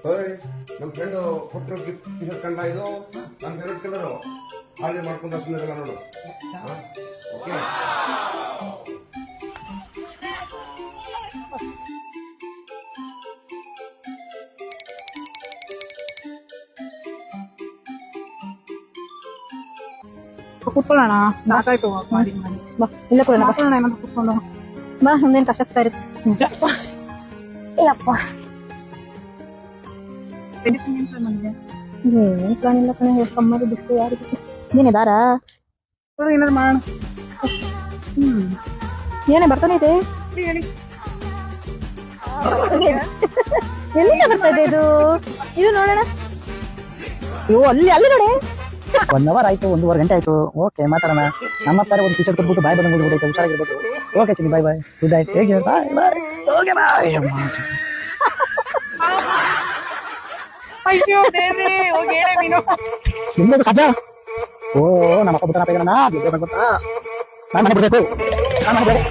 ಓಯ್ ನಮ್ಮ ಫ್ರೆಂಡ್ ಕೊಟ್ಟರು ಗಿಫ್ಟ್ ಟಿ ಶರ್ಟ್ ಕಂಡ ಇದು ನನ್ನ ಫೇವ್ರೆಟ್ ಕಲರು ಹಾಗೆ ಮಾಡ್ಕೊಂಡು ಸುಮ್ಮನೆ ನೋಡು ಓಕೆ ಕುತ್ಕೊಳ್ಳೋಣ ಸಾಕಾಯ್ತು ಮಾಡಿ ಮಾಡಿ ಬಾ ಇಲ್ಲ ಕೊಡೋಣ ಮಾತಾಡೋಣ ಏನಾದ್ರು ಕುತ್ಕೊಂಡು ಬಾ ಮುಂದೇನು ಕಷ್ಟ ಇರುತ್ತೆ ಏ ಅಪ್ಪ ಟೆನ್ಷನ್ ಏನ್ರಿ ನನಗೆ ಏನ್ ಪ್ಲಾನ್ ಇಲ್ಲ ಕಣೆ ಕಮ್ಮದು ಬಿಟ್ಟು ಯಾರಿಗೆ ನೀನೇ ದಾರ ಏನಾದ್ರು ಮಾಡೋಣ ಏನೇ ಬರ್ತಾನೆ ಇದೆ ಹೇಳಿ ಎಲ್ಲಿಂದ ಬರ್ತಾ ಇದೆ ಇದು ಇದು ನೋಡೋಣ ಅಯ್ಯೋ ಅಲ್ಲಿ ಅಲ್ಲಿ ನೋಡಿ 1 ಅವರ್ ಆಯ್ತು 1.5 ಗಂಟೆ ಆಯ್ತು ಓಕೆ ಮಾತಾಡೋಣ ನಮ್ಮ ತರ ಒಂದು ಟೀಚರ್ ಕೊಟ್ಬಿಟ್ಟು ಬಾಯ್ ಬಂದಂಗೆ ಹೋಗ್ಬಿಟ್ಟು ಹುಷಾರಾಗಿರ್ಬೇಕು ಓಕೆ ಚಿನ್ನಿ ಬಾಯ್ ಬಾಯ್ ಗುಡ್ ನೈಟ್ ಹೇಗೆ ಬಾಯ್ ಬಾಯ್ ಓಕೆ ಬಾಯ್ ಅಯ್ಯೋ ದೇವ್ರೇ ಹೋಗಿ ಹೇಳಿ ನೀನು ನಿಮ್ಮದು ಸಜ್ಜ ಓ ನಮ್ಮ ಅಪ್ಪ ಬಿಟ್ಟನ ಬೇಗ ಗೊತ್ತಾ ನಾನು ಮನೆ ಬಿಡ್ಬೇಕು ನಾನು ಮನೆ ಬೇರೆ